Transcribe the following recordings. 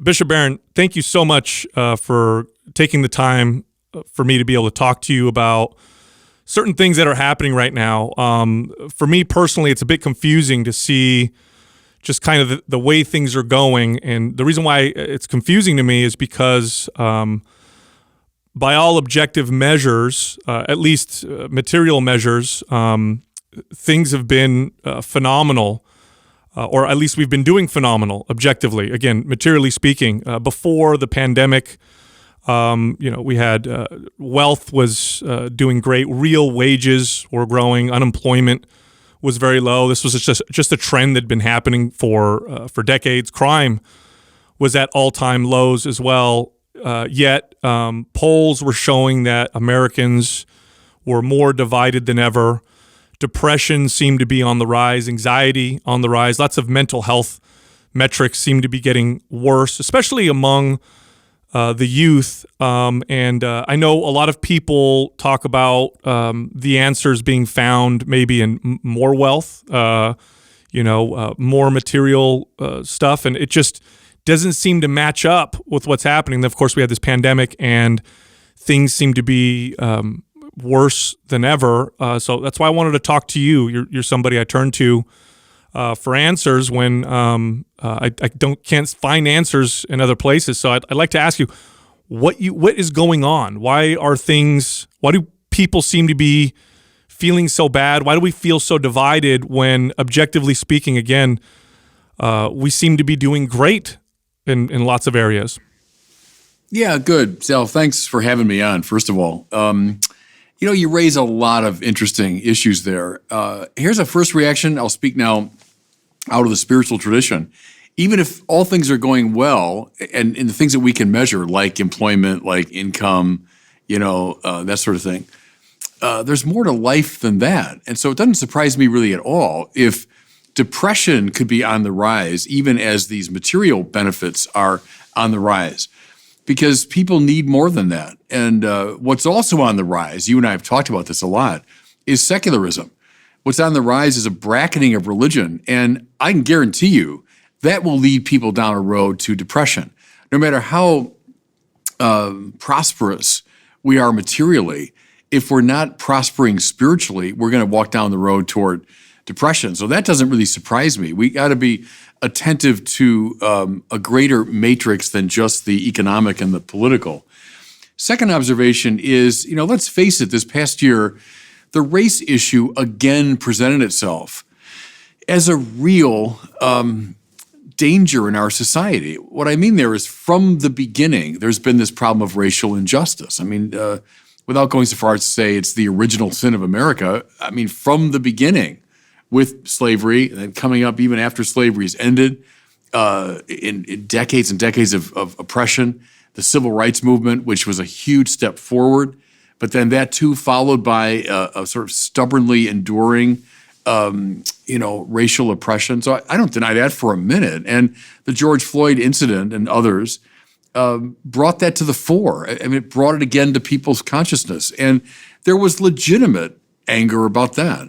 Bishop Barron, thank you so much for taking the time for me to be able to talk to you about certain things that are happening right now. For me personally, it's a bit confusing to see just kind of the way things are going. And the reason why it's confusing to me is because by all objective measures, at least material measures, things have been phenomenal, or at least we've been doing phenomenal objectively, again, materially speaking. Before the pandemic, we had wealth was doing great. Real wages were growing. Unemployment was very low. This was just a trend that had been happening for decades. Crime was at all-time lows as well. Yet polls were showing that Americans were more divided than ever. Depression seemed to be on the rise. Anxiety on the rise. Lots of mental health metrics seem to be getting worse, especially among the youth. And I know a lot of people talk about the answers being found maybe in more wealth, more material stuff. And it just doesn't seem to match up with what's happening. Of course, we had this pandemic and things seem to be worse than ever. So that's why I wanted to talk to you. You're somebody I turn to for answers when I can't find answers in other places. So I'd like to ask you, what is going on? Why do people seem to be feeling so bad? Why do we feel so divided when, objectively speaking, again, we seem to be doing great in lots of areas? Yeah, good. Sal, thanks for having me on, first of all. You raise a lot of interesting issues there. Here's a first reaction. I'll speak now out of the spiritual tradition. Even if all things are going well, and in the things that we can measure, like employment, like income, that sort of thing, there's more to life than that. And so it doesn't surprise me really at all if depression could be on the rise, even as these material benefits are on the rise, because people need more than that. And what's also on the rise, you and I have talked about this a lot, is secularism. What's on the rise is a bracketing of religion, and I can guarantee you that will lead people down a road to depression. No matter how prosperous we are materially, if we're not prospering spiritually, we're going to walk down the road toward depression. So that doesn't really surprise me. We got to be attentive to a greater matrix than just the economic and the political. Second observation is, let's face it, this past year, the race issue again presented itself as a real danger in our society. What I mean there is, from the beginning, there's been this problem of racial injustice. I mean, without going so far as to say it's the original sin of America, I mean, from the beginning, with slavery, and then coming up even after slavery's ended, in decades and decades of oppression, the civil rights movement, which was a huge step forward, but then that too followed by a sort of stubbornly enduring, racial oppression. So I don't deny that for a minute. And the George Floyd incident and others brought that to the fore. I mean, it brought it again to people's consciousness, and there was legitimate anger about that.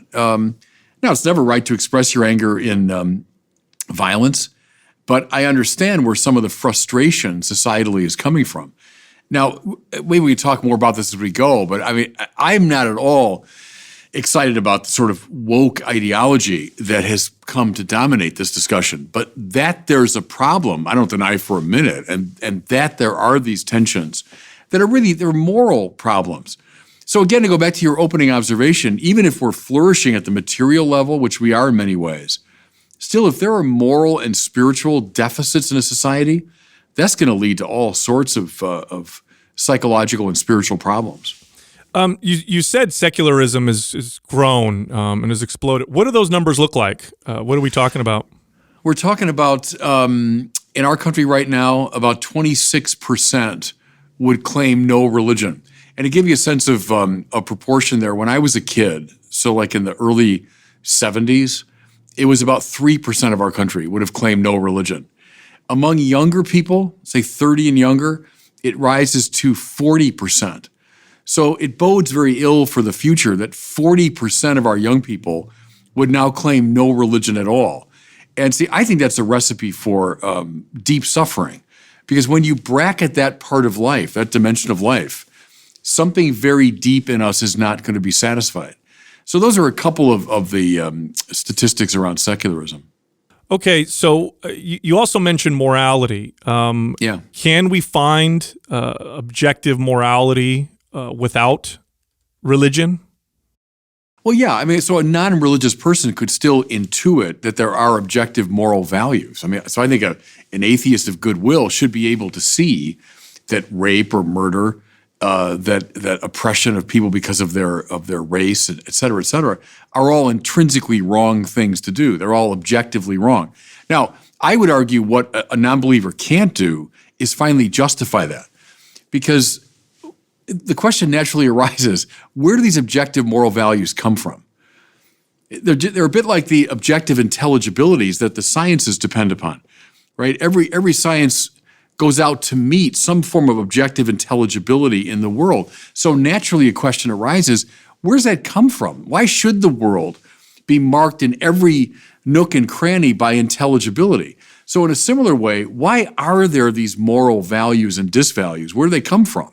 Now, it's never right to express your anger in violence, but I understand where some of the frustration societally is coming from. Now, maybe we can talk more about this as we go, but I mean, I'm not at all excited about the sort of woke ideology that has come to dominate this discussion. But that there's a problem, I don't deny for a minute, and that there are these tensions that are really, they're moral problems. So again, to go back to your opening observation, even if we're flourishing at the material level, which we are in many ways, still, if there are moral and spiritual deficits in a society, that's going to lead to all sorts of psychological and spiritual problems. You said secularism is grown and has exploded. What do those numbers look like? What are we talking about? We're talking about, in our country right now, about 26% would claim no religion. And to give you a sense of a proportion there, when I was a kid, so like in the early 70s, it was about 3% of our country would have claimed no religion. Among younger people, say 30 and younger, it rises to 40%. So it bodes very ill for the future that 40% of our young people would now claim no religion at all. And see, I think that's a recipe for deep suffering, Because when you bracket that part of life, that dimension of life, something very deep in us is not going to be satisfied. So those are a couple of the statistics around secularism. Okay, so you also mentioned morality. Yeah. Can we find objective morality without religion? Well, yeah. I mean, so a non-religious person could still intuit that there are objective moral values. I mean, so I think an atheist of goodwill should be able to see that rape or murder, that oppression of people because of their race, et cetera, are all intrinsically wrong things to do. They're all objectively wrong. Now, I would argue what a non-believer can't do is finally justify that, because the question naturally arises: where do these objective moral values come from? They're a bit like the objective intelligibilities that the sciences depend upon, right? Every science goes out to meet some form of objective intelligibility in the world. So naturally a question arises: where does that come from? Why should the world be marked in every nook and cranny by intelligibility? So in a similar way, why are there these moral values and disvalues? Where do they come from?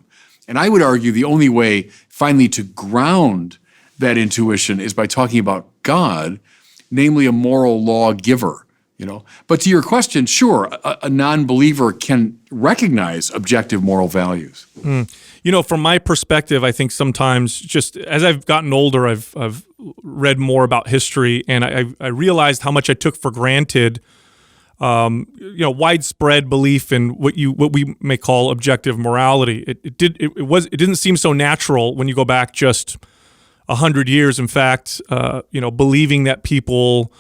And I would argue the only way finally to ground that intuition is by talking about God, namely a moral lawgiver. But to your question, sure, a non-believer can recognize objective moral values. From my perspective, I think sometimes, just as I've gotten older, I've read more about history, and I realized how much I took for granted widespread belief in what we may call objective morality. It didn't seem so natural when you go back just 100 years. In fact, believing that people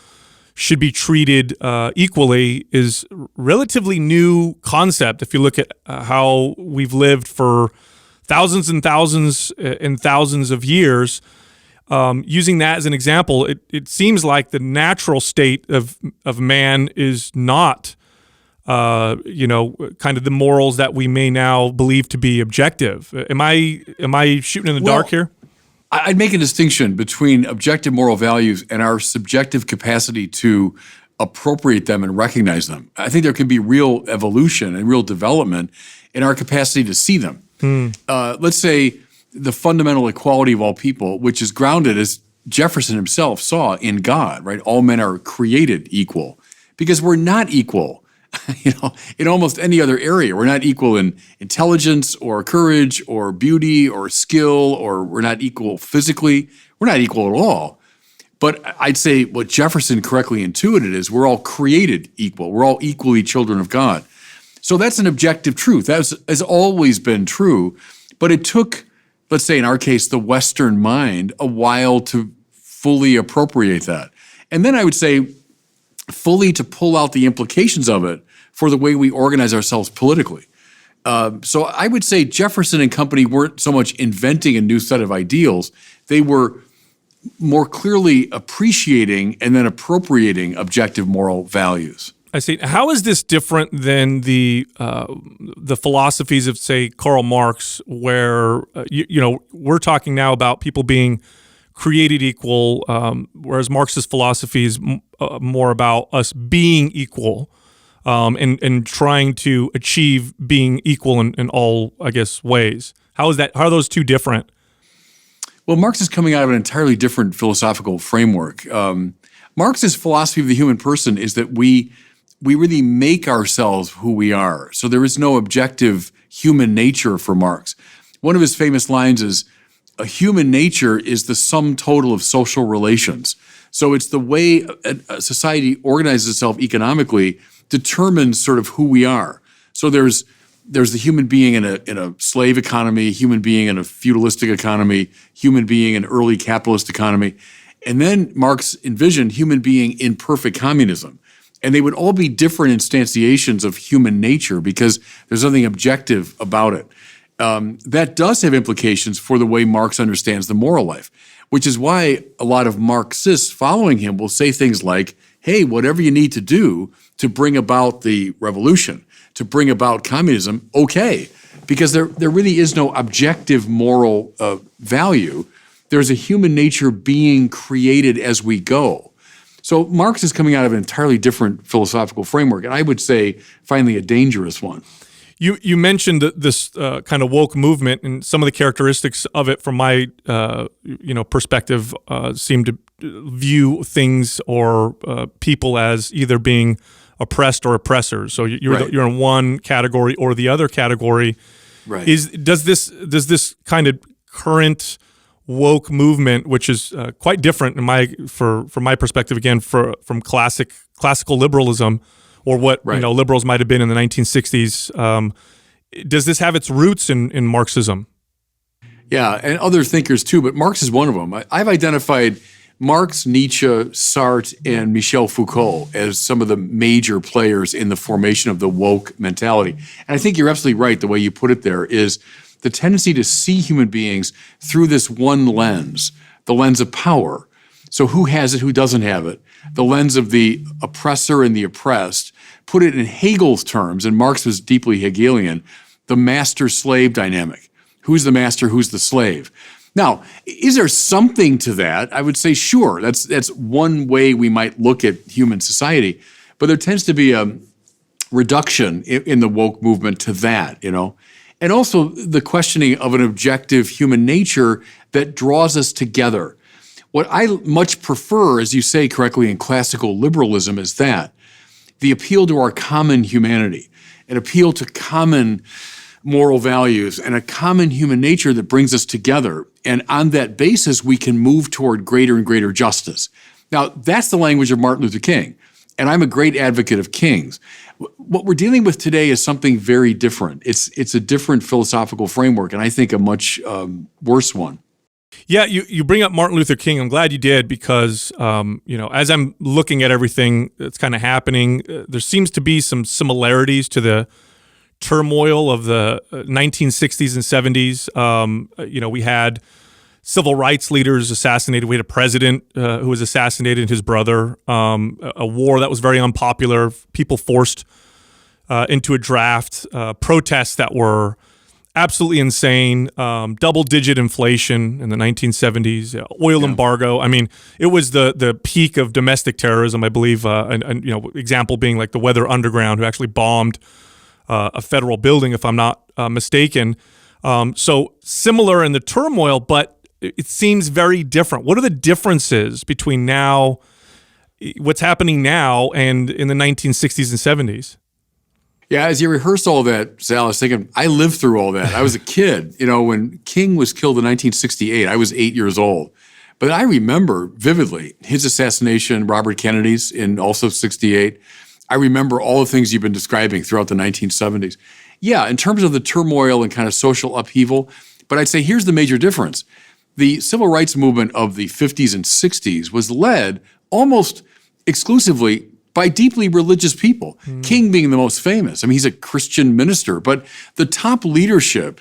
should be treated equally is a relatively new concept. If you look at how we've lived for thousands and thousands and thousands of years, using that as an example, it seems like the natural state of man is not, kind of the morals that we may now believe to be objective. Am I shooting in the dark here? I'd make a distinction between objective moral values and our subjective capacity to appropriate them and recognize them. I think there can be real evolution and real development in our capacity to see them. Let's say the fundamental equality of all people, which is grounded, as Jefferson himself saw, in God, right? All men are created equal, because we're not equal, in almost any other area. We're not equal in intelligence or courage or beauty or skill, or we're not equal physically. We're not equal at all. But I'd say what Jefferson correctly intuited is we're all created equal. We're all equally children of God. So that's an objective truth. That has always been true, but it took, let's say in our case, the Western mind, a while to fully appropriate that. And then I would say fully to pull out the implications of it for the way we organize ourselves politically. So I would say Jefferson and company weren't so much inventing a new set of ideals. They were more clearly appreciating and then appropriating objective moral values. I see. How is this different than the philosophies of, say, Karl Marx, where we're talking now about people being created equal, whereas Marx's philosophy is more about us being equal, and trying to achieve being equal in all, I guess, ways. How are those two different? Well, Marx is coming out of an entirely different philosophical framework. Marx's philosophy of the human person is that we really make ourselves who we are. So there is no objective human nature for Marx. One of his famous lines is, a human nature is the sum total of social relations. So it's the way a society organizes itself economically determines sort of who we are. So there's the human being in a slave economy, human being in a feudalistic economy, human being in an early capitalist economy. And then Marx envisioned human being in perfect communism. And they would all be different instantiations of human nature because there's nothing objective about it. That does have implications for the way Marx understands the moral life, which is why a lot of Marxists following him will say things like, hey, whatever you need to do to bring about the revolution, to bring about communism, okay, because there really is no objective moral value. There's a human nature being created as we go. So Marx is coming out of an entirely different philosophical framework, and I would say finally a dangerous one. You mentioned this kind of woke movement, and some of the characteristics of it, from my perspective, seem to view things or people as either being oppressed or oppressors. So you're in one category or the other category. Right. Does this kind of current woke movement, which is quite different from my perspective, again, from classical liberalism, or what liberals might have been in the 1960s, does this have its roots in Marxism? Yeah, and other thinkers too, but Marx is one of them. I've identified Marx, Nietzsche, Sartre, and Michel Foucault as some of the major players in the formation of the woke mentality. And I think you're absolutely right. The way you put it there is the tendency to see human beings through this one lens, the lens of power. So who has it, who doesn't have it? The lens of the oppressor and the oppressed. Put it in Hegel's terms, and Marx was deeply Hegelian, the master-slave dynamic. Who's the master, who's the slave? Now, is there something to that? I would say, sure. That's one way we might look at human society. But there tends to be a reduction in the woke movement to that, And also the questioning of an objective human nature that draws us together. What I much prefer, as you say correctly, in classical liberalism is that the appeal to our common humanity, an appeal to common moral values and a common human nature that brings us together. And on that basis, we can move toward greater and greater justice. Now, that's the language of Martin Luther King. And I'm a great advocate of King's. What we're dealing with today is something very different. It's a different philosophical framework, and I think a much worse one. Yeah, you bring up Martin Luther King. I'm glad you did, because as I'm looking at everything that's kind of happening, there seems to be some similarities to the turmoil of the 1960s and 70s. We had civil rights leaders assassinated. We had a president who was assassinated, his brother. A war that was very unpopular. People forced into a draft. Protests that were absolutely insane. Double-digit inflation in the 1970s. Oil embargo. I mean, it was the peak of domestic terrorism, I believe. Example being like the Weather Underground, who actually bombed a federal building, if I'm not mistaken. So similar in the turmoil, but it seems very different. What are the differences between what's happening now, and in the 1960s and 70s? Yeah, as you rehearsed all that, Sal, I was thinking, I lived through all that. I was a kid. When King was killed in 1968, I was 8 years old. But I remember vividly his assassination, Robert Kennedy's in also 68. I remember all the things you've been describing throughout the 1970s. Yeah, in terms of the turmoil and kind of social upheaval, but I'd say here's the major difference. The civil rights movement of the 50s and 60s was led almost exclusively by deeply religious people, King being the most famous. I mean, he's a Christian minister, but the top leadership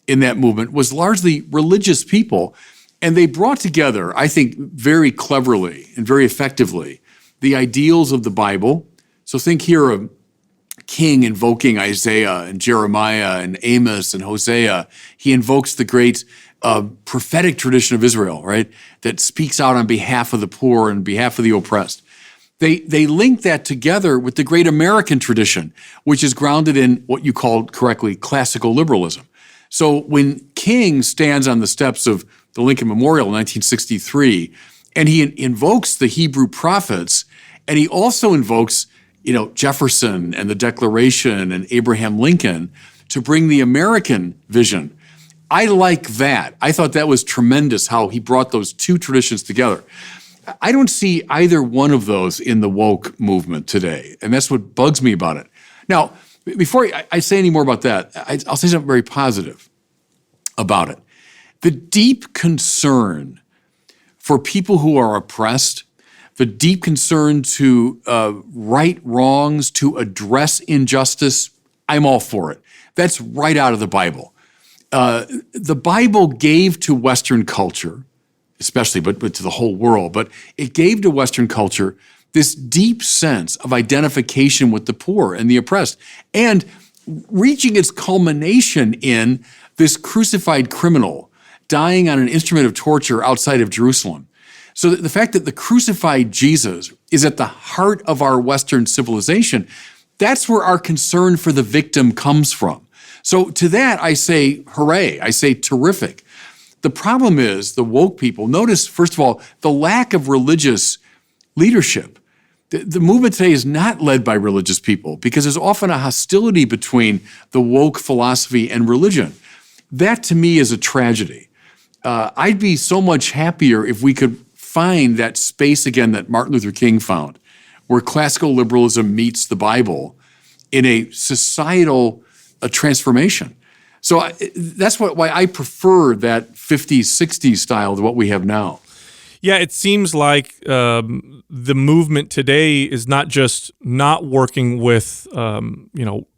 in that movement was largely religious people, and they brought together, I think, very cleverly and very effectively, the ideals of the Bible. So think here of King invoking Isaiah and Jeremiah and Amos and Hosea. He invokes the great prophetic tradition of Israel, right, that speaks out on behalf of the poor and behalf of the oppressed. They link that together with the great American tradition, which is grounded in what you called correctly classical liberalism. So when King stands on the steps of the Lincoln Memorial in 1963, and he invokes the Hebrew prophets, and he also invokes Jefferson and the Declaration and Abraham Lincoln to bring the American vision. I like that. I thought that was tremendous how he brought those two traditions together. I don't see either one of those in the woke movement today, and that's what bugs me about it. Now, before I say any more about that, I'll say something very positive about it. The deep concern for people who are oppressed, the deep concern to right wrongs, to address injustice, I'm all for it. That's right out of the Bible. The Bible gave to Western culture, especially, but to the whole world, but it gave to Western culture this deep sense of identification with the poor and the oppressed, and reaching its culmination in this crucified criminal dying on an instrument of torture outside of Jerusalem. So the fact that the crucified Jesus is at the heart of our Western civilization, That's where our concern for the victim comes from. So to that, I say, hooray. I say, terrific. The problem is the woke people, notice, first of all, the lack of religious leadership. The movement today is not led by religious people because there's often a hostility between the woke philosophy and religion. That, to me, is a tragedy. I'd be so much happier if we could find that space again that Martin Luther King found, where classical liberalism meets the Bible in a societal transformation. So that's why I prefer that 50s, 60s style to what we have now. Yeah, it seems like the movement today is not just not working with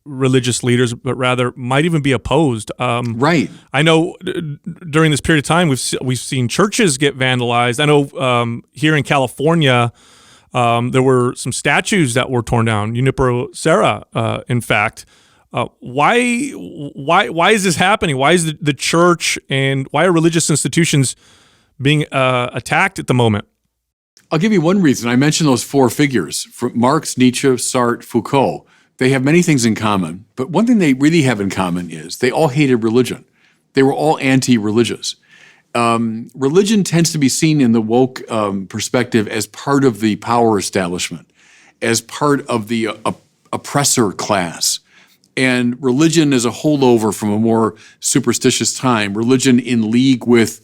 religious leaders, but rather might even be opposed. Right. I know during this period of time we've seen churches get vandalized. I know here in California there were some statues that were torn down. Junipero Serra, in fact. Why is this happening? Why is the church and why are religious institutions being attacked at the moment? I'll give you one reason. I mentioned those four figures, Marx, Nietzsche, Sartre, Foucault. They have many things in common, but one thing they really have in common is they all hated religion. They were all anti-religious. Religion tends to be seen in the woke perspective as part of the power establishment, as part of the oppressor class. And religion is a holdover from a more superstitious time, religion in league with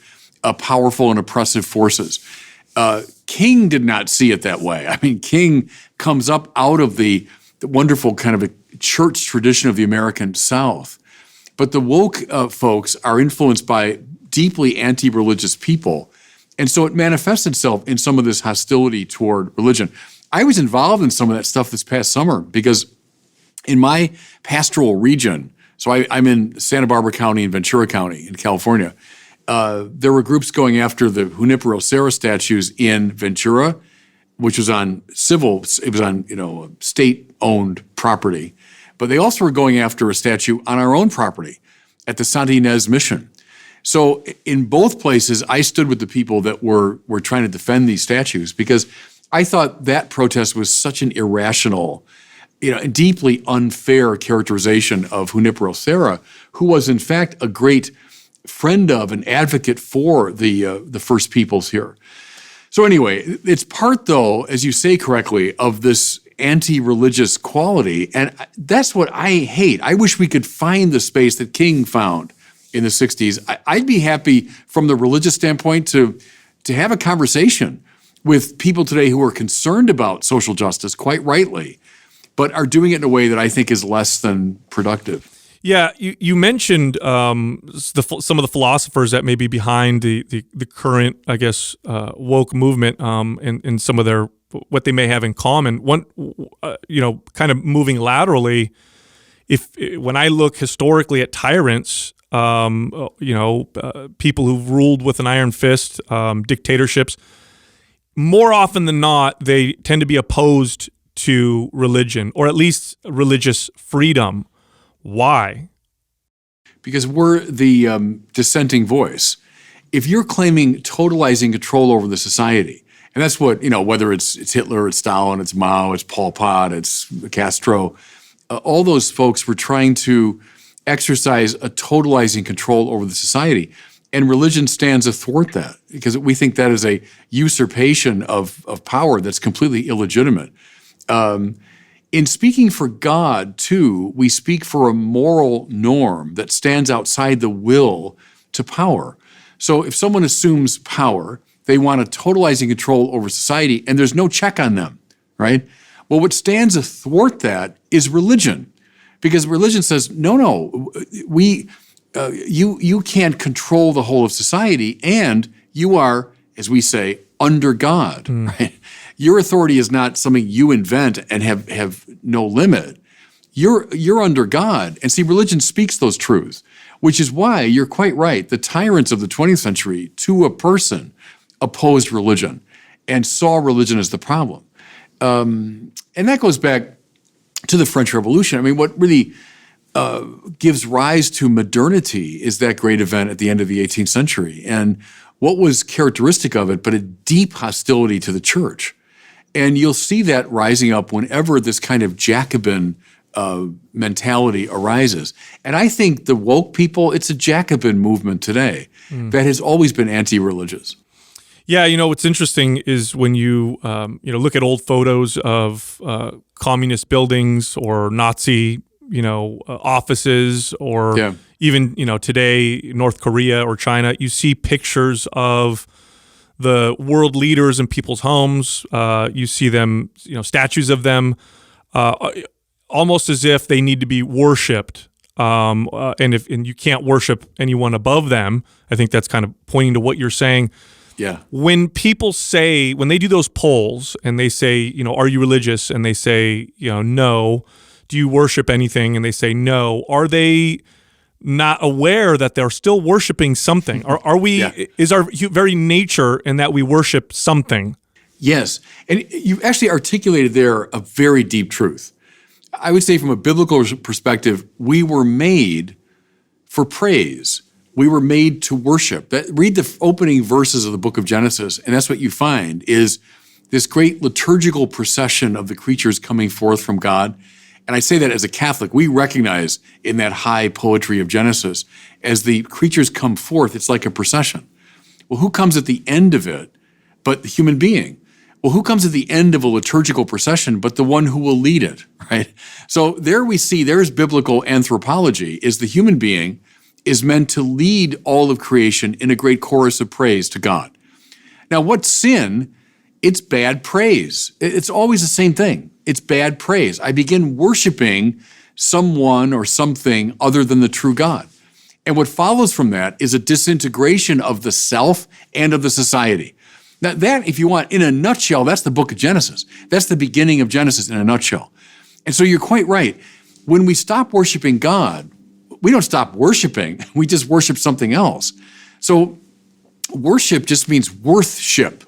powerful and oppressive forces. King did not see it that way. I mean, King comes up out of the wonderful kind of a church tradition of the American South. But the woke folks are influenced by deeply anti-religious people. And so it manifests itself in some of this hostility toward religion. I was involved in some of that stuff this past summer because in my pastoral region, so I'm in Santa Barbara County and Ventura County in California, there were groups going after the Junipero Serra statues in Ventura, which was on state-owned property. But they also were going after a statue on our own property at the Santa Ynez Mission. So in both places, I stood with the people that were trying to defend these statues because I thought that protest was such an irrational, deeply unfair characterization of Junipero Serra, who was in fact a great friend of and advocate for the First Peoples here. So anyway, it's part, though, as you say correctly, of this anti-religious quality, and that's what I hate. I wish we could find the space that King found in the 60s. I'd be happy from the religious standpoint to have a conversation with people today who are concerned about social justice, quite rightly, but are doing it in a way that I think is less than productive. Yeah, you mentioned some of the philosophers that may be behind the current, I guess, woke movement, and some of their what they may have in common. One, kind of moving laterally, when I look historically at tyrants, people who've ruled with an iron fist, dictatorships, more often than not, they tend to be opposed to religion, or at least religious freedom. Why? Because we're the dissenting voice. If you're claiming totalizing control over the society, and that's what, whether it's Hitler, it's Stalin, it's Mao, it's Pol Pot, it's Castro, all those folks were trying to exercise a totalizing control over the society. And religion stands athwart that because we think that is a usurpation of power that's completely illegitimate. In speaking for God, too, we speak for a moral norm that stands outside the will to power. So if someone assumes power, they want a totalizing control over society, and there's no check on them, right? Well, what stands athwart that is religion, because religion says, no, you can't control the whole of society, and you are, as we say, under God, right? Your authority is not something you invent and have no limit. You're under God. And see, religion speaks those truths, which is why you're quite right. The tyrants of the 20th century, to a person, opposed religion and saw religion as the problem. And that goes back to the French Revolution. I mean, what really gives rise to modernity is that great event at the end of the 18th century. And what was characteristic of it but a deep hostility to the church. And you'll see that rising up whenever this kind of Jacobin mentality arises. And I think the woke people, it's a Jacobin movement today that has always been anti-religious. Yeah, what's interesting is when you look at old photos of communist buildings or Nazi offices, or even today North Korea or China, you see pictures of the world leaders in people's homes. You see them, statues of them, almost as if they need to be worshipped. And you can't worship anyone above them. I think that's kind of pointing to what you're saying. Yeah. When people say, when they do those polls and they say, are you religious? And they say, no. Do you worship anything? And they say no. Are they not aware that they're still worshiping something? Are we? Yeah. Is our very nature in that we worship something? Yes, and you've actually articulated there a very deep truth. I would say from a biblical perspective, we were made for praise. We were made to worship. Read the opening verses of the book of Genesis, and that's what you find is this great liturgical procession of the creatures coming forth from God. And I say that as a Catholic, we recognize in that high poetry of Genesis, as the creatures come forth, it's like a procession. Well, who comes at the end of it but the human being? Well, who comes at the end of a liturgical procession but the one who will lead it, right? So there we see, there's biblical anthropology, is the human being is meant to lead all of creation in a great chorus of praise to God. Now, what's sin? It's bad praise. It's always the same thing. It's bad praise. I begin worshiping someone or something other than the true God. And what follows from that is a disintegration of the self and of the society. Now that, if you want, in a nutshell, that's the book of Genesis. That's the beginning of Genesis in a nutshell. And so you're quite right. When we stop worshiping God, we don't stop worshiping. We just worship something else. So worship just means worthship,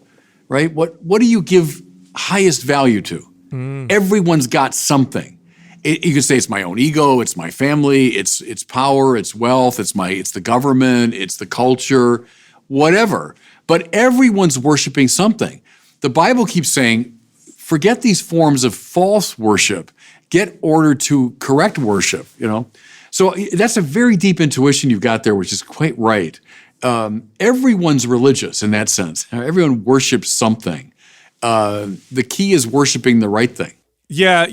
right? What do you give highest value to? Everyone's got something. You can say it's my own ego, it's my family, it's power, it's wealth, it's the government, it's the culture, whatever. But everyone's worshiping something. The Bible keeps saying, forget these forms of false worship. Get order to correct worship, So that's a very deep intuition you've got there, which is quite right. Everyone's religious in that sense. Everyone worships something. The key is worshiping the right thing. Yeah,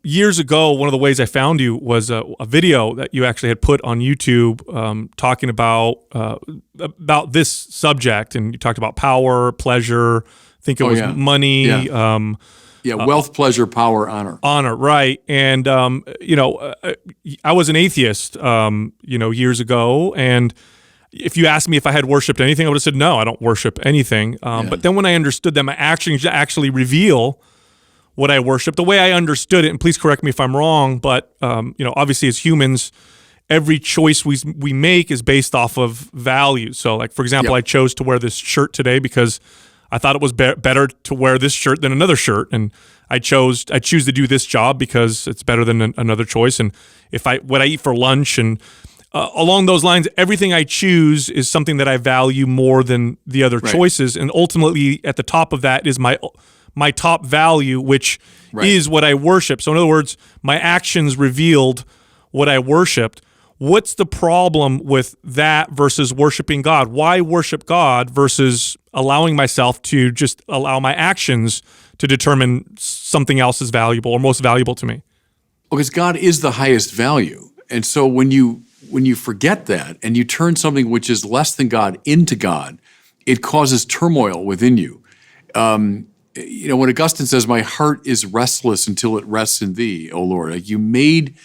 years ago, one of the ways I found you was a video that you actually had put on YouTube talking about this subject, and you talked about power, pleasure. I think it was money. Yeah. Wealth, pleasure, power, honor. Honor, right? And I was an atheist, years ago, and if you asked me if I had worshipped anything, I would have said no, I don't worship anything. But then when I understood that my actions actually reveal what I worship, the way I understood it, and please correct me if I'm wrong, but obviously as humans, every choice we make is based off of values. So, like for example, I chose to wear this shirt today because I thought it was better to wear this shirt than another shirt, and I choose to do this job because it's better than another choice. And what I eat for lunch and along those lines, everything I choose is something that I value more than the other choices, and ultimately at the top of that is my top value, which is what I worship. So in other words, my actions revealed what I worshiped. What's the problem with that versus worshiping God? Why worship God versus allowing myself to just allow my actions to determine something else is valuable or most valuable to me? Because God is the highest value. And so when you forget that and you turn something which is less than God into God, it causes turmoil within you. When Augustine says, "My heart is restless until it rests in thee, O Lord." Like you made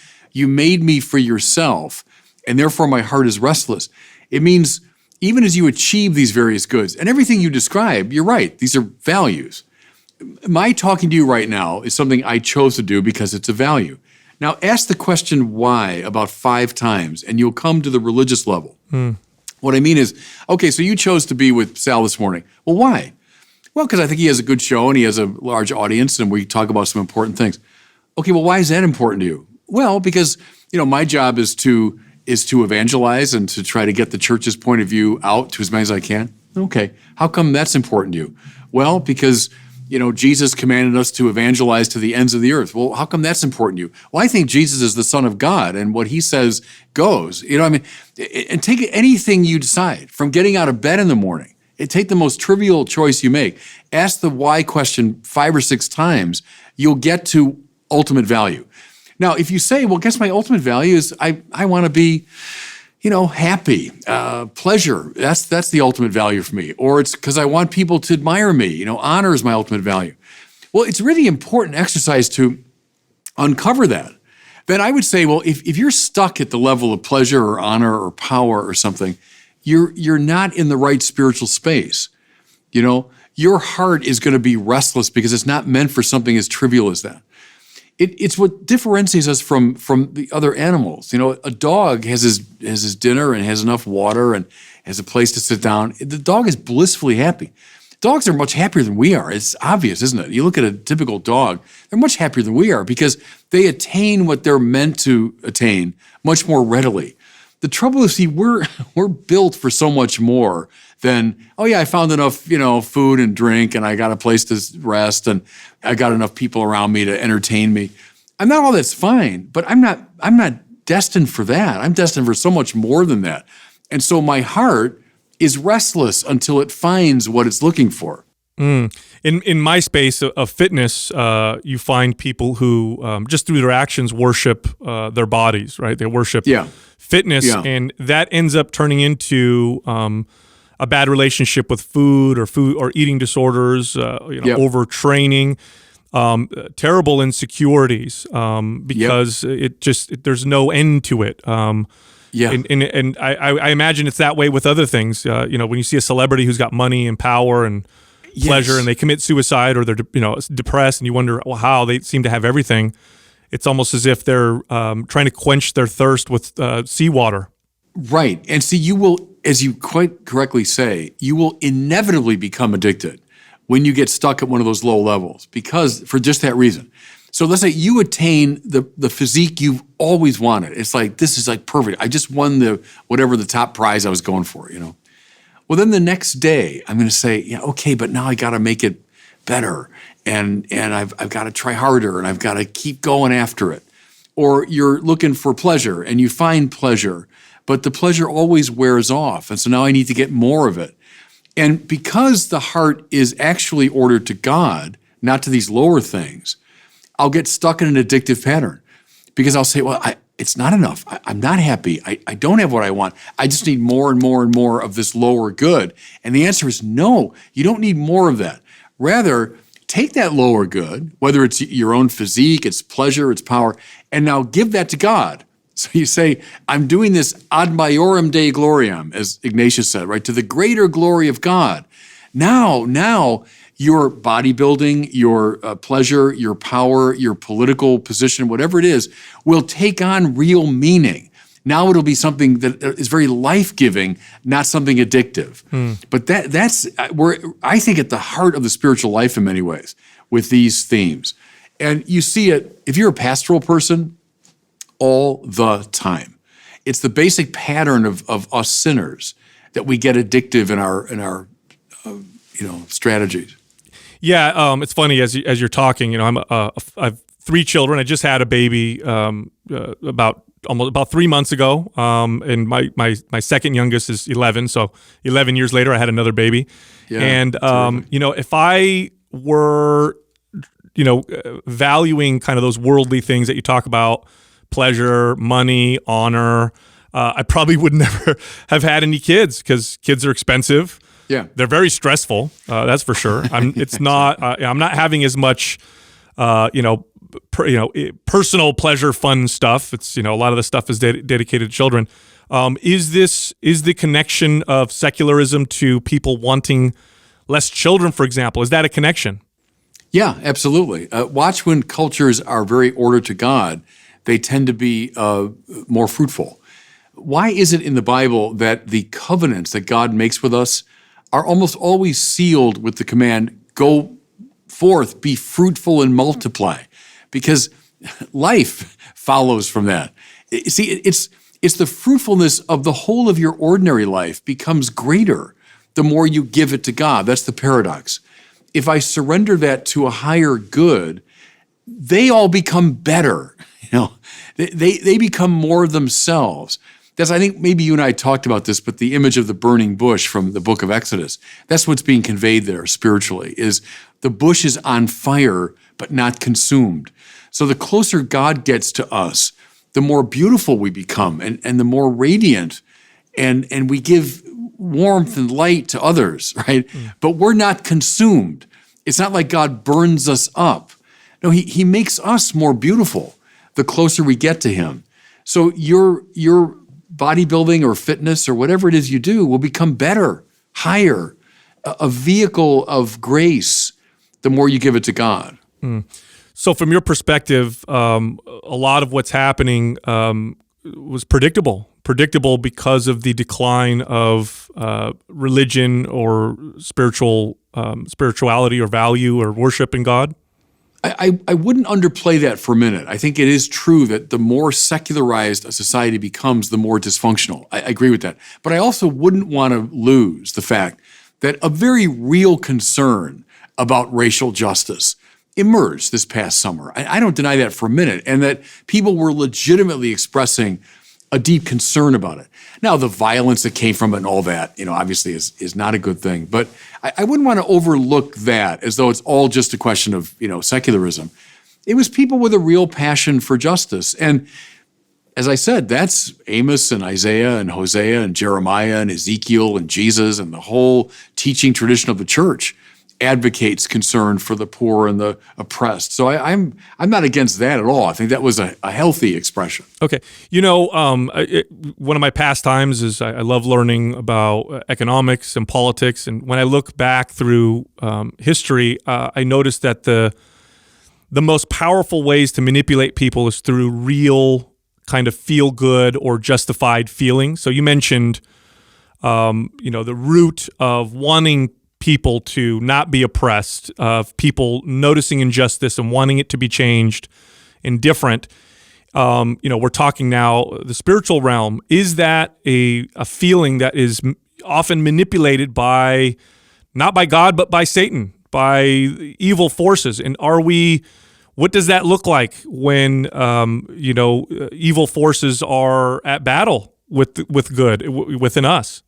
me for yourself, and therefore my heart is restless. It means even as you achieve these various goods, and everything you describe, you're right, these are values. My talking to you right now is something I chose to do because it's a value. Now ask the question why about 5 times, and you'll come to the religious level. What I mean is, okay, so you chose to be with Sal this morning. Well, why? Well, because I think he has a good show and he has a large audience and we talk about some important things. Okay, well, why is that important to you? Well, because my job is to evangelize and to try to get the church's point of view out to as many as I can. Okay, how come that's important to you? Well, because Jesus commanded us to evangelize to the ends of the earth. Well, how come that's important to you? Well, I think Jesus is the Son of God, and what he says goes. And take anything you decide, from getting out of bed in the morning. Take the most trivial choice you make. Ask the why question 5 or 6 times. You'll get to ultimate value. Now, if you say, well, guess my ultimate value is I want to be, happy, pleasure. That's the ultimate value for me. Or it's because I want people to admire me. Honor is my ultimate value. Well, it's really important exercise to uncover that. Then I would say, well, if you're stuck at the level of pleasure or honor or power or something, you're not in the right spiritual space. Your heart is going to be restless because it's not meant for something as trivial as that. It's what differentiates us from the other animals. A dog has his dinner and has enough water and has a place to sit down. The dog is blissfully happy. Dogs are much happier than we are. It's obvious, isn't it? You look at a typical dog, they're much happier than we are because they attain what they're meant to attain much more readily. The trouble is, we're built for so much more than, oh yeah, I found enough, food and drink, and I got a place to rest, and I got enough people around me to entertain me. I'm not all that's fine, but I'm not destined for that. I'm destined for so much more than that. And so my heart is restless until it finds what it's looking for. In my space of fitness, you find people who just through their actions worship their bodies, right? They worship fitness, and that ends up turning into a bad relationship with food or eating disorders, overtraining, terrible insecurities, because there's no end to it. And I imagine it's that way with other things. When you see a celebrity who's got money and power and pleasure, and they commit suicide, or they're depressed, and you wonder, well, how they seem to have everything. It's almost as if they're trying to quench their thirst with seawater. Right. And see, you will, as you quite correctly say, you will inevitably become addicted when you get stuck at one of those low levels, because for just that reason. So let's say you attain the physique you've always wanted. It's like, this is like perfect. I just won the top prize I was going for, Well, then the next day I'm going to say, yeah, okay, but now I got to make it better. And I've got to try harder, and I've got to keep going after it. Or you're looking for pleasure and you find pleasure, but the pleasure always wears off. And so now I need to get more of it. And because the heart is actually ordered to God, not to these lower things, I'll get stuck in an addictive pattern because I'll say, well, it's not enough. I'm not happy. I don't have what I want. I just need more and more and more of this lower good. And the answer is no, you don't need more of that. Rather, take that lower good, whether it's your own physique, it's pleasure, it's power, and now give that to God. So you say, I'm doing this ad maiorem Dei gloriam, as Ignatius said, right? To the greater glory of God. Now, your bodybuilding, your pleasure, your power, your political position, whatever it is, will take on real meaning. Now it'll be something that is very life-giving, not something addictive. But that's where I think at the heart of the spiritual life in many ways with these themes. And you see it, if you're a pastoral person, all the time. It's the basic pattern of us sinners that we get addictive in our strategies. Yeah, it's funny as you're talking. I've 3 children. I just had a baby about 3 months ago, and my second youngest is 11. So 11 years later, I had another baby. Yeah, and if I were valuing kind of those worldly things that you talk about, pleasure, money, honor, I probably would never have had any kids because kids are expensive. Yeah, they're very stressful. That's for sure. I'm not having as much, personal pleasure, fun stuff. It's a lot of the stuff is dedicated to children. Is the connection of secularism to people wanting less children, for example? Is that a connection? Yeah, absolutely. Watch when cultures are very ordered to God, they tend to be more fruitful. Why is it in the Bible that the covenants that God makes with us are almost always sealed with the command, go forth, be fruitful and multiply? Because life follows from that. See, it's the fruitfulness of the whole of your ordinary life becomes greater the more you give it to God. That's the paradox. if I surrender that to a higher good, they all become better. They become more themselves. That's, I think maybe you and I talked about this, but the image of the burning bush from the book of Exodus, that's what's being conveyed there spiritually, is the bush is on fire, but not consumed. So the closer God gets to us, the more beautiful we become and the more radiant, and we give warmth and light to others, right? But we're not consumed. It's not like God burns us up. No, he makes us more beautiful the closer we get to him. So your bodybuilding or fitness or whatever it is you do will become better, higher, a vehicle of grace the more you give it to God. So from your perspective, a lot of what's happening was predictable because of the decline of religion or spirituality or value or worship in God? I wouldn't underplay that for a minute. I think it is true that the more secularized a society becomes, the more dysfunctional. I agree with that. But I also wouldn't want to lose the fact that a very real concern about racial justice emerged this past summer. I don't deny that for a minute, and that people were legitimately expressing a deep concern about it. Now, the violence that came from it and all that, obviously is not a good thing. But I wouldn't want to overlook that as though it's all just a question of, secularism. It was people with a real passion for justice. And as I said, that's Amos and Isaiah and Hosea and Jeremiah and Ezekiel and Jesus, and the whole teaching tradition of the church advocates concern for the poor and the oppressed. So I'm not against that at all. I think that was a healthy expression. Okay. One of my pastimes is I love learning about economics and politics. And when I look back through history, I noticed that the most powerful ways to manipulate people is through real kind of feel good or justified feelings. So you mentioned, the root of wanting people to not be oppressed, of people noticing injustice and wanting it to be changed and different. We're talking now the spiritual realm. Is that a feeling that is often manipulated by, not by God, but by Satan, by evil forces? And what does that look like when, evil forces are at battle with good within us?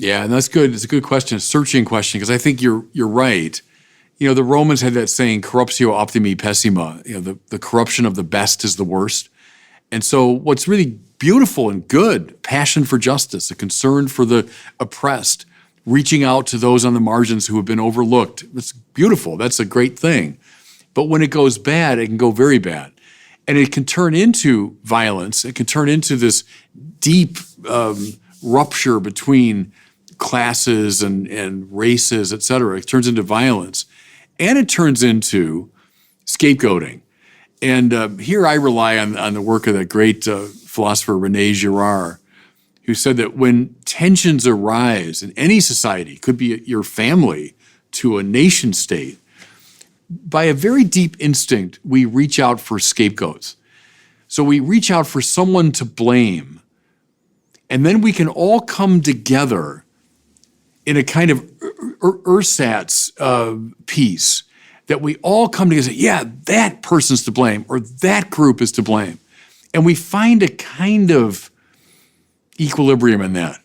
Yeah, and that's good. It's a good question, a searching question, because I think you're right. The Romans had that saying, corruptio optimi pessima. The corruption of the best is the worst. And so what's really beautiful and good, passion for justice, a concern for the oppressed, reaching out to those on the margins who have been overlooked. That's beautiful. That's a great thing. But when it goes bad, it can go very bad. And it can turn into violence. It can turn into this deep rupture between classes and races, et cetera. It turns into violence. And it turns into scapegoating. And here I rely on the work of that great philosopher René Girard, who said that when tensions arise in any society, could be your family to a nation state, by a very deep instinct, we reach out for scapegoats. So we reach out for someone to blame. And then we can all come together in a kind of ersatz piece, that we all come together and say, yeah, that person's to blame, or that group is to blame. And we find a kind of equilibrium in that,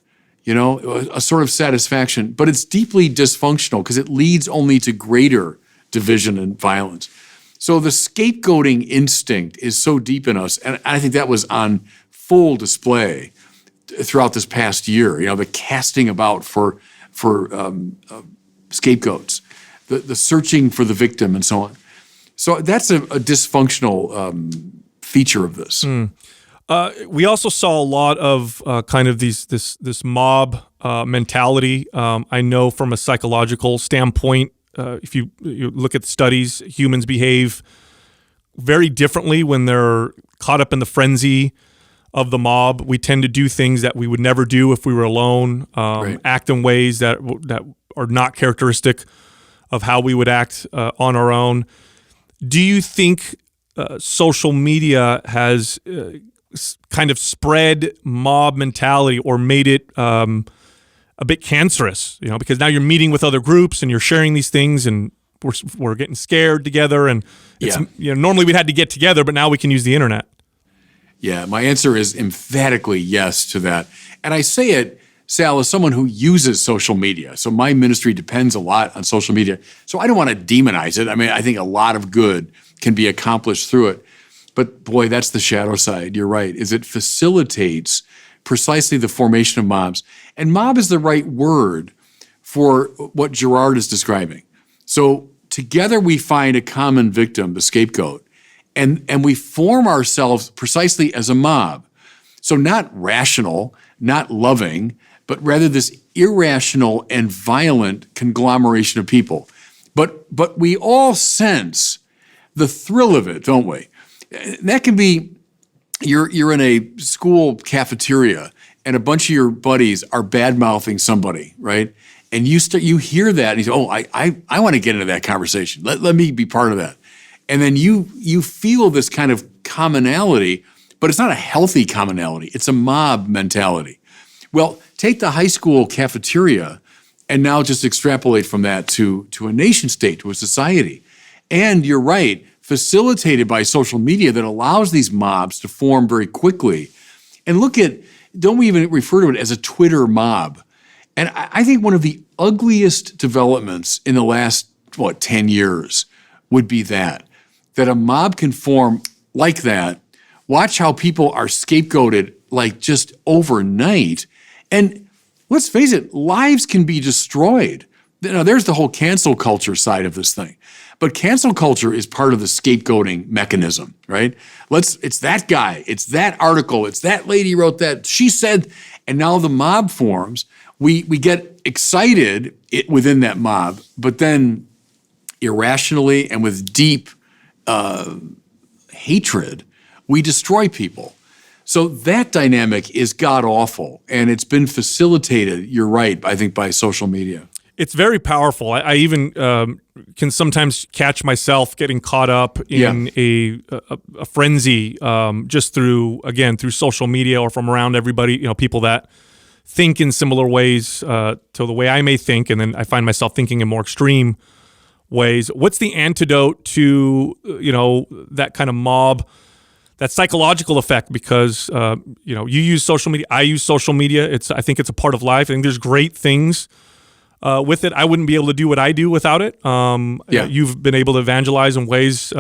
a sort of satisfaction. But it's deeply dysfunctional because it leads only to greater division and violence. So the scapegoating instinct is so deep in us, and I think that was on full display throughout this past year, the casting about for scapegoats, the searching for the victim, and so on. So that's a dysfunctional feature of this. We also saw a lot of kind of this mob mentality. I know from a psychological standpoint, if you look at the studies, humans behave very differently when they're caught up in the frenzy of the mob. We tend to do things that we would never do if we were alone, Right. act in ways that are not characteristic of how we would act on our own. Do you think social media has kind of spread mob mentality or made it a bit cancerous? Because now you're meeting with other groups and you're sharing these things, and we're getting scared together, and it's, normally we'd had to get together, but now we can use the internet. Yeah, my answer is emphatically yes to that. And I say it, Sal, as someone who uses social media. So my ministry depends a lot on social media. So I don't want to demonize it. I mean, I think a lot of good can be accomplished through it. But boy, that's the shadow side. You're right, is it facilitates precisely the formation of mobs. And mob is the right word for what Girard is describing. So together we find a common victim, the scapegoat, and we form ourselves precisely as a mob. So not rational, not loving, but rather this irrational and violent conglomeration of people. But we all sense the thrill of it, don't we? That can be, you're in a school cafeteria and a bunch of your buddies are bad-mouthing somebody, right? And you hear that and you say, oh, I want to get into that conversation. Let me be part of that. And then you feel this kind of commonality, but it's not a healthy commonality. It's a mob mentality. Well, take the high school cafeteria and now just extrapolate from that to a nation state, to a society. And you're right, facilitated by social media that allows these mobs to form very quickly. And don't we even refer to it as a Twitter mob? And I think one of the ugliest developments in the last, 10 years would be that a mob can form like that. Watch how people are scapegoated like just overnight. And let's face it, lives can be destroyed. Now, there's the whole cancel culture side of this thing. But cancel culture is part of the scapegoating mechanism, right? It's that guy, it's that article, it's that lady wrote that, she said, and now the mob forms. We get excited within that mob, but then irrationally and with deep hatred, we destroy people. So that dynamic is god-awful, and it's been facilitated, you're right, I think, by social media. It's very powerful. I even can sometimes catch myself getting caught up in a frenzy just through social media or from around everybody, people that think in similar ways to the way I may think, and then I find myself thinking in more extreme ways. What's the antidote to that kind of mob, that psychological effect? Because you use social media, I use social media. I think it's a part of life. I think there's great things with it. I wouldn't be able to do what I do without it. You've been able to evangelize in ways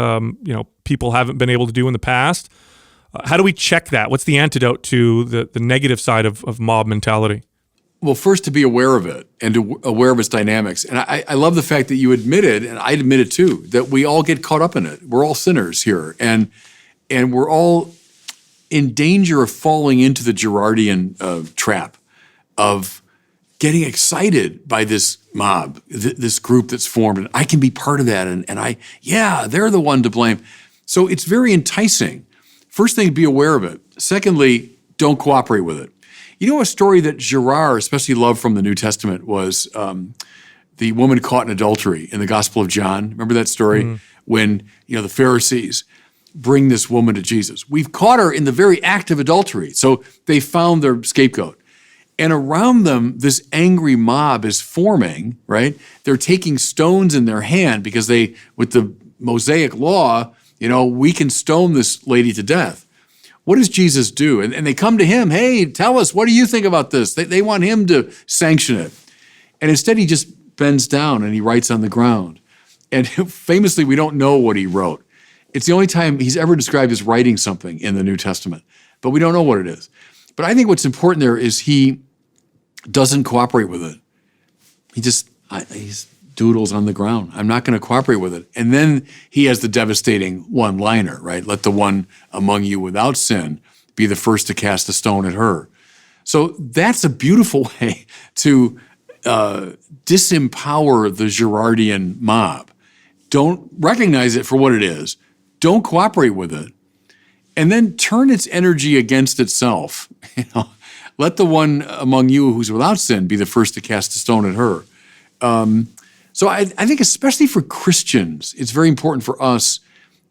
people haven't been able to do in the past. How do we check that? What's the antidote to the negative side of mob mentality? Well, first, to be aware of it and aware of its dynamics. And I love the fact that you admitted, and I admit it too, that we all get caught up in it. We're all sinners here. And we're all in danger of falling into the Girardian trap of getting excited by this mob, this group that's formed. And I can be part of that. And they're the one to blame. So it's very enticing. First thing, be aware of it. Secondly, don't cooperate with it. A story that Girard especially loved from the New Testament was the woman caught in adultery in the Gospel of John. Remember that story? When, the Pharisees bring this woman to Jesus. We've caught her in the very act of adultery. So they found their scapegoat. And around them, this angry mob is forming, right? They're taking stones in their hand because with the Mosaic law, we can stone this lady to death. What does Jesus do? And they come to him, hey, tell us, what do you think about this? They want him to sanction it. And instead, he just bends down and he writes on the ground. And famously, we don't know what he wrote. It's the only time he's ever described as writing something in the New Testament, but we don't know what it is. But I think what's important there is he doesn't cooperate with it. He's doodles on the ground. I'm not going to cooperate with it. And then he has the devastating one-liner, right? Let the one among you without sin be the first to cast a stone at her. So that's a beautiful way to disempower the Girardian mob. Don't recognize it for what it is. Don't cooperate with it. And then turn its energy against itself. Let the one among you who's without sin be the first to cast a stone at her. So I think especially for Christians, it's very important for us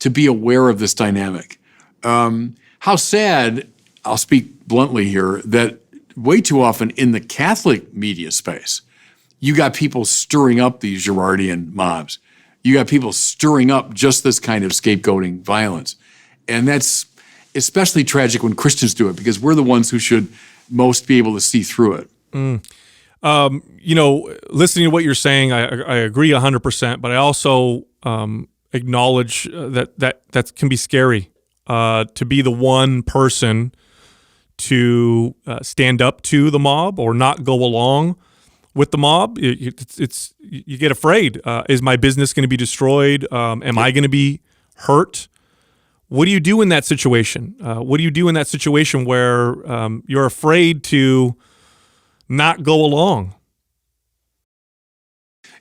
to be aware of this dynamic. How sad, I'll speak bluntly here, that way too often in the Catholic media space, you got people stirring up these Girardian mobs. You got people stirring up just this kind of scapegoating violence. And that's especially tragic when Christians do it, because we're the ones who should most be able to see through it. Listening to what you're saying, I agree 100%, but I also acknowledge that can be scary, to be the one person to stand up to the mob or not go along with the mob. You get afraid. Is my business going to be destroyed? Am I going to be hurt? What do you do in that situation? What do you do in that situation where you're afraid to not go along?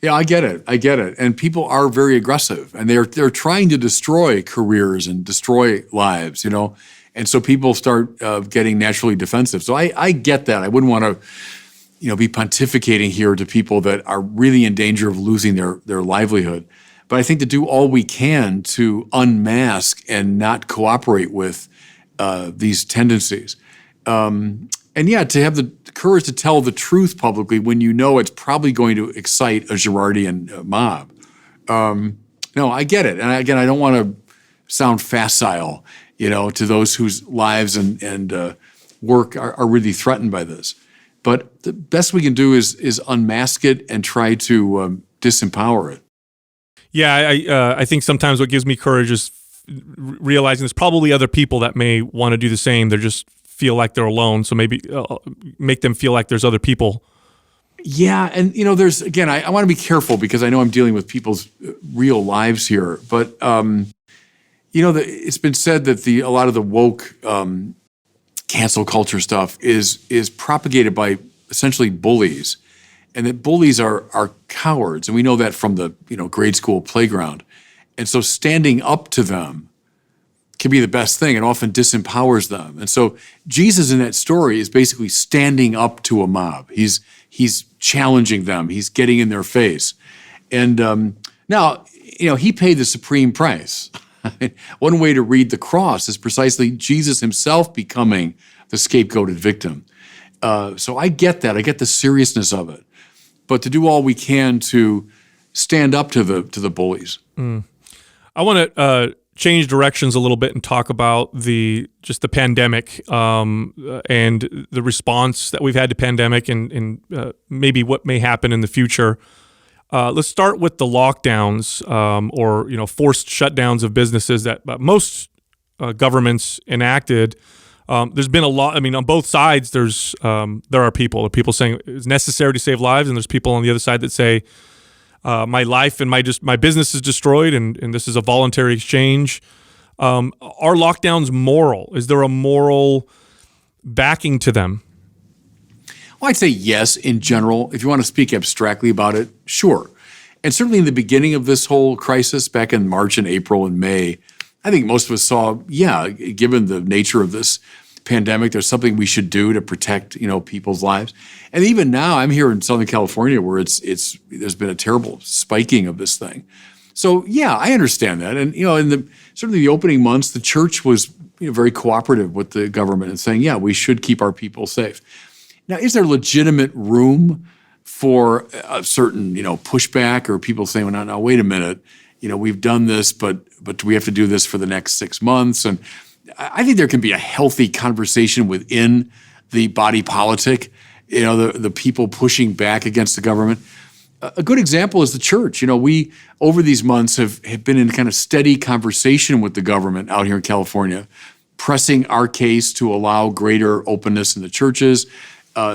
Yeah, I get it. And people are very aggressive, and they're trying to destroy careers and destroy lives, And so people start getting naturally defensive. So I get that. I wouldn't want to, be pontificating here to people that are really in danger of losing their livelihood. But I think to do all we can to unmask and not cooperate with these tendencies. To have the courage to tell the truth publicly when you know it's probably going to excite a Girardian mob. No, I get it. And again, I don't want to sound facile, to those whose lives and work are really threatened by this. But the best we can do is unmask it and try to disempower it. Yeah, I think sometimes what gives me courage is realizing there's probably other people that may want to do the same. They just feel like they're alone. So maybe make them feel like there's other people. Yeah, and there's, again, I want to be careful because I know I'm dealing with people's real lives here. But it's been said that a lot of the woke cancel culture stuff is propagated by essentially bullies. And that bullies are cowards, and we know that from the grade school playground. And so standing up to them can be the best thing, and often disempowers them. And so Jesus in that story is basically standing up to a mob. He's challenging them. He's getting in their face. And now he paid the supreme price. One way to read the cross is precisely Jesus himself becoming the scapegoated victim. So I get that. I get the seriousness of it. But to do all we can to stand up to the bullies. I want to change directions a little bit and talk about the pandemic and the response that we've had to pandemic and maybe what may happen in the future. Let's start with the lockdowns or forced shutdowns of businesses that most governments enacted. There's been a lot. I mean, on both sides, there are people saying it's necessary to save lives, and there's people on the other side that say my life and my business is destroyed, and this is a voluntary exchange. Are lockdowns moral? Is there a moral backing to them? Well, I'd say yes in general. If you want to speak abstractly about it, sure. And certainly in the beginning of this whole crisis, back in March and April and May, I think most of us saw, given the nature of this pandemic, there's something we should do to protect, people's lives. And even now, I'm here in Southern California where there's been a terrible spiking of this thing. So I understand that. And in certainly the opening months, the church was very cooperative with the government and saying, we should keep our people safe. Now, is there legitimate room for a certain pushback or people saying, well, now wait a minute, we've done this, but do we have to do this for the next 6 months? And I think there can be a healthy conversation within the body politic, the people pushing back against the government. A good example is the church. We, over these months, have been in kind of steady conversation with the government out here in California, pressing our case to allow greater openness in the churches.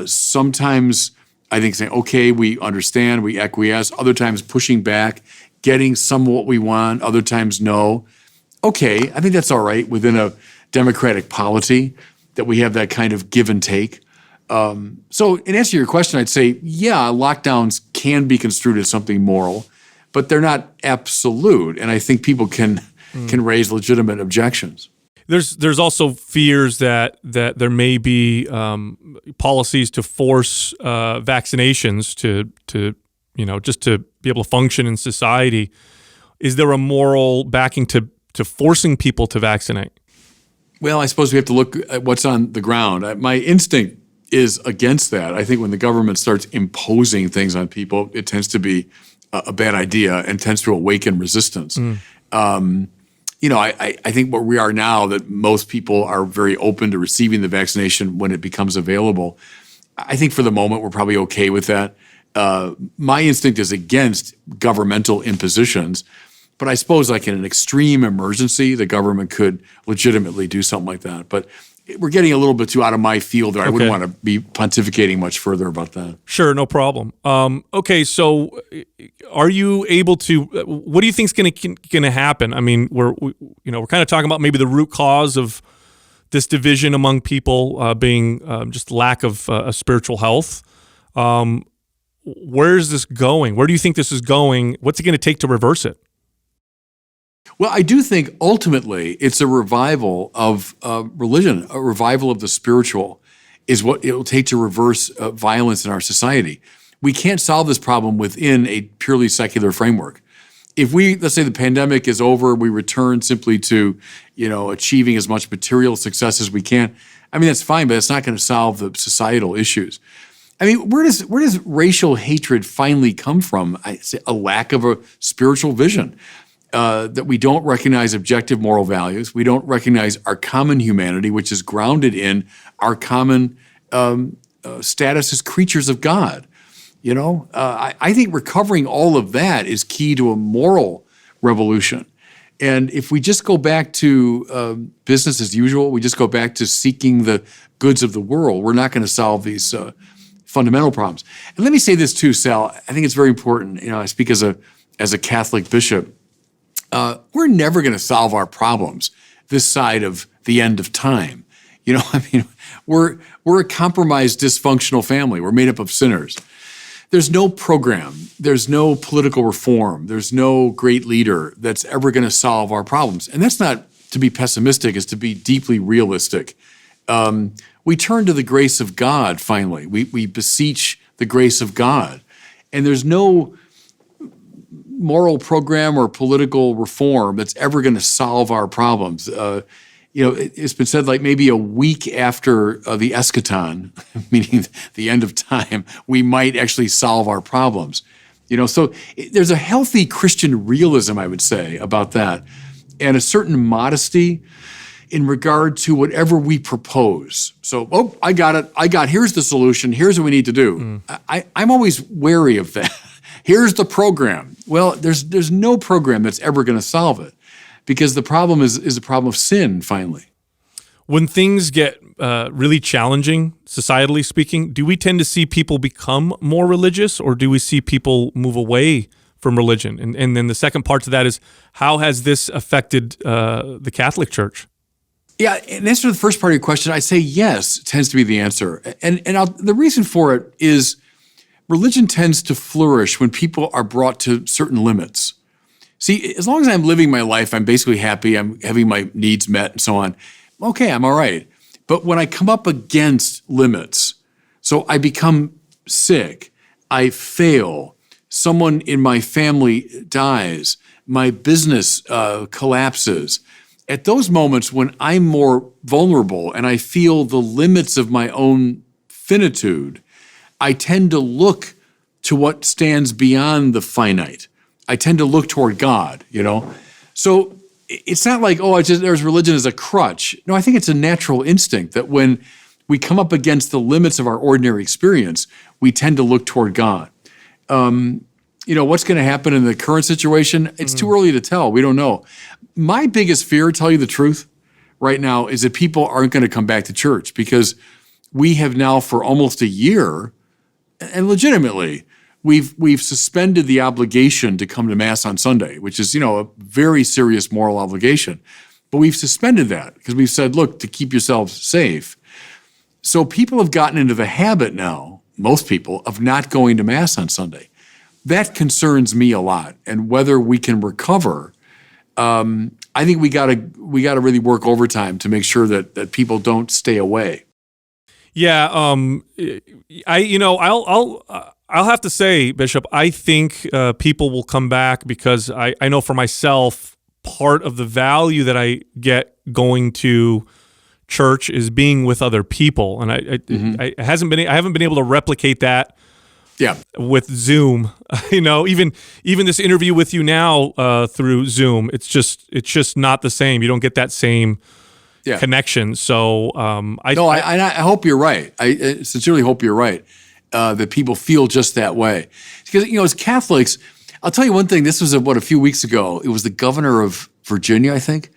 Sometimes, I think, saying, okay, we understand, we acquiesce. Other times pushing back, getting some of what we want. Other times, no. Okay, I think that's all right within a democratic polity that we have that kind of give and take. So in answer to your question, I'd say, lockdowns can be construed as something moral, but they're not absolute. And I think people can raise legitimate objections. There's also fears that there may be policies to force vaccinations to just to be able to function in society. Is there a moral backing to forcing people to vaccinate? Well, I suppose we have to look at what's on the ground. My instinct is against that. I think when the government starts imposing things on people, it tends to be a bad idea and tends to awaken resistance. I think where we are now, that most people are very open to receiving the vaccination when it becomes available. I think for the moment we're probably okay with that. My instinct is against governmental impositions, but I suppose like in an extreme emergency, the government could legitimately do something like that. But we're getting a little bit too out of my field there. I wouldn't want to be pontificating much further about that. Sure, no problem. Okay, so are you able to? What do you think is going to happen? I mean, we're kind of talking about maybe the root cause of this division among people being just lack of spiritual health. Where is this going? Where do you think this is going? What's it going to take to reverse it? Well, I do think ultimately it's a revival of religion, a revival of the spiritual is what it will take to reverse violence in our society. We can't solve this problem within a purely secular framework. If let's say the pandemic is over, we return simply to, achieving as much material success as we can. I mean, that's fine, but it's not going to solve the societal issues. I mean, where does racial hatred finally come from? I say a lack of a spiritual vision. That we don't recognize objective moral values. We don't recognize our common humanity, which is grounded in our common status as creatures of God. I think recovering all of that is key to a moral revolution. And if we just go back to business as usual, we just go back to seeking the goods of the world, we're not going to solve these fundamental problems. And let me say this too, Sal. I think it's very important. I speak as a Catholic bishop. We're never going to solve our problems this side of the end of time. We're a compromised, dysfunctional family. We're made up of sinners. There's no program. There's no political reform. There's no great leader that's ever going to solve our problems. And that's not to be pessimistic, it's to be deeply realistic. We turn to the grace of God, finally. We beseech the grace of God. And there's no moral program or political reform that's ever going to solve our problems. It's been said like maybe a week after the eschaton, meaning the end of time, we might actually solve our problems. So there's a healthy Christian realism, I would say, about that, and a certain modesty in regard to whatever we propose. So, I got it. Here's the solution. Here's what we need to do. I'm always wary of that. Here's the program. Well, there's no program that's ever going to solve it, because the problem is a problem of sin, finally. When things get really challenging, societally speaking, do we tend to see people become more religious, or do we see people move away from religion? And then the second part to that is, how has this affected the Catholic Church? Yeah, in answer to the first part of your question, I'd say yes, tends to be the answer. And the reason for it is religion tends to flourish when people are brought to certain limits. See, as long as I'm living my life, I'm basically happy, I'm having my needs met and so on, okay, I'm all right. But when I come up against limits, so I become sick, I fail, someone in my family dies, my business collapses, at those moments when I'm more vulnerable and I feel the limits of my own finitude, I tend to look to what stands beyond the finite. I tend to look toward God, So it's not like, there's religion as a crutch. No, I think it's a natural instinct that when we come up against the limits of our ordinary experience, we tend to look toward God. What's going to happen in the current situation? It's too early to tell. We don't know. My biggest fear, tell you the truth, right now, is that people aren't going to come back to church, because we have now for almost a year, and legitimately, we've suspended the obligation to come to Mass on Sunday, which is, a very serious moral obligation. But we've suspended that because we've said, look, to keep yourselves safe. So people have gotten into the habit now, most people, of not going to Mass on Sunday. That concerns me a lot. And whether we can recover, I think we gotta really work overtime to make sure that people don't stay away. Yeah, I'll have to say, Bishop, I think people will come back, because I know for myself, part of the value that I get going to church is being with other people, and I haven't been able to replicate that Yeah. with Zoom. Even this interview with you now through Zoom, it's just not the same. You don't get that same connection. So I hope you're right. I sincerely hope you're right, that people feel just that way. Because, as Catholics, I'll tell you one thing. This was a few weeks ago. It was the governor of Virginia, I think.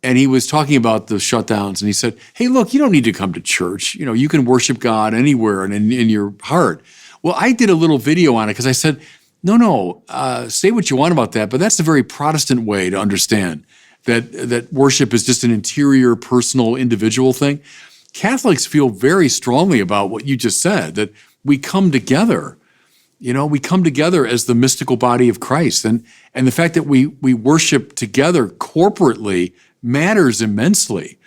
And he was talking about the shutdowns, and he said, hey, look, you don't need to come to church. You can worship God anywhere and in your heart. Well, I did a little video on it because I said, no, say what you want about that, but that's a very Protestant way to understand that worship is just an interior, personal, individual thing. Catholics feel very strongly about what you just said, that we come together. We come together as the mystical body of Christ. And the fact that we worship together corporately matters immensely.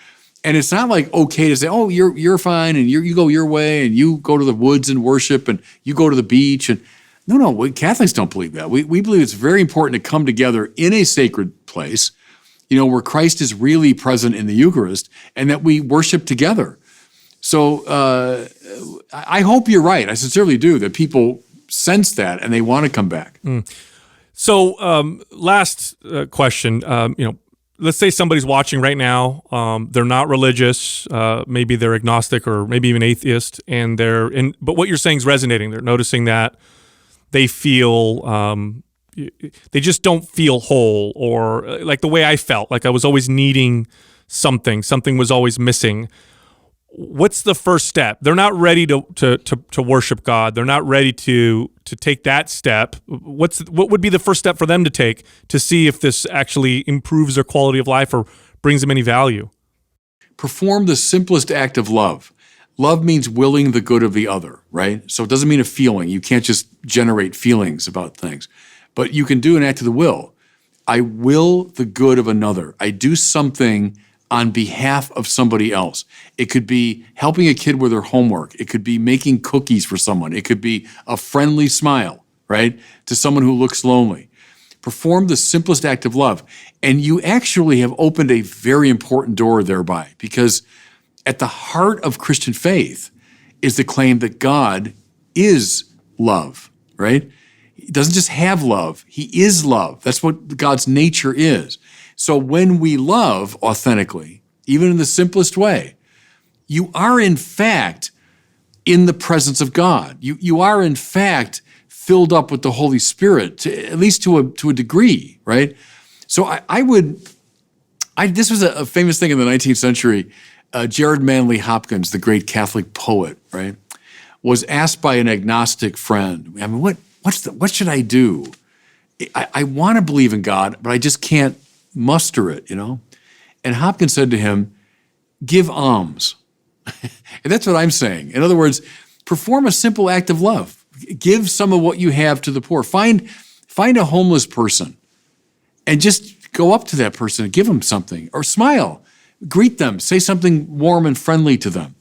And it's not like okay to say, oh, you're fine, and you go your way, and you go to the woods and worship, and you go to the beach. And no, Catholics don't believe that. We believe it's very important to come together in a sacred place, where Christ is really present in the Eucharist, and that we worship together. So I hope you're right. I sincerely do, that people sense that and they want to come back. So last question, let's say somebody's watching right now. They're not religious. Maybe they're agnostic or maybe even atheist, and but what you're saying is resonating. They're noticing that they feel, they just don't feel whole, or like the way I felt, like I was always needing something was always missing. What's the first step? They're not ready to worship God. They're not ready to take that step. What would be the first step for them to take to see if this actually improves their quality of life or brings them any value? Perform the simplest act of love. Love means willing the good of the other, right? So it doesn't mean a feeling. You can't just generate feelings about things. But you can do an act of the will. I will the good of another. I do something on behalf of somebody else. It could be helping a kid with their homework. It could be making cookies for someone. It could be a friendly smile, right, to someone who looks lonely. Perform the simplest act of love. And you actually have opened a very important door thereby, because at the heart of Christian faith is the claim that God is love, right? He doesn't just have love. He is love. That's what God's nature is. So when we love authentically, even in the simplest way, you are in fact in the presence of God. You are in fact filled up with the Holy Spirit, at least to a degree, right? So this was a famous thing in the 19th century. Jared Manley Hopkins, the great Catholic poet, right, was asked by an agnostic friend, I mean, what should I do? I want to believe in God, but I just can't muster it, And Hopkins said to him, give alms. And that's what I'm saying. In other words, perform a simple act of love. Give some of what you have to the poor. Find a homeless person and just go up to that person and give them something, or smile, greet them, say something warm and friendly to them.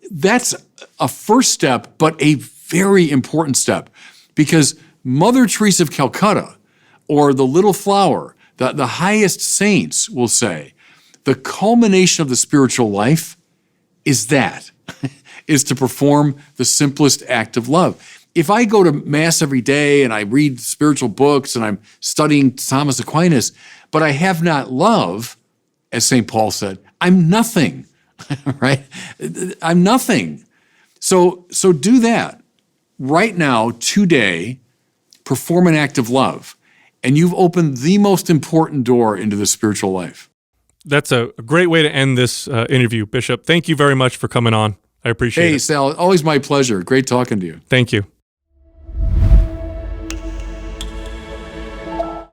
That's a first step, but a very important step, because Mother Teresa of Calcutta, or the Little Flower, the highest saints will say, the culmination of the spiritual life is is to perform the simplest act of love. If I go to Mass every day and I read spiritual books and I'm studying Thomas Aquinas, but I have not love, as St. Paul said, I'm nothing, right? I'm nothing. So do that. Right now, today, perform an act of love, and you've opened the most important door into the spiritual life. That's a great way to end this interview, Bishop. Thank you very much for coming on. I appreciate it. Hey, Sal, always my pleasure. Great talking to you. Thank you.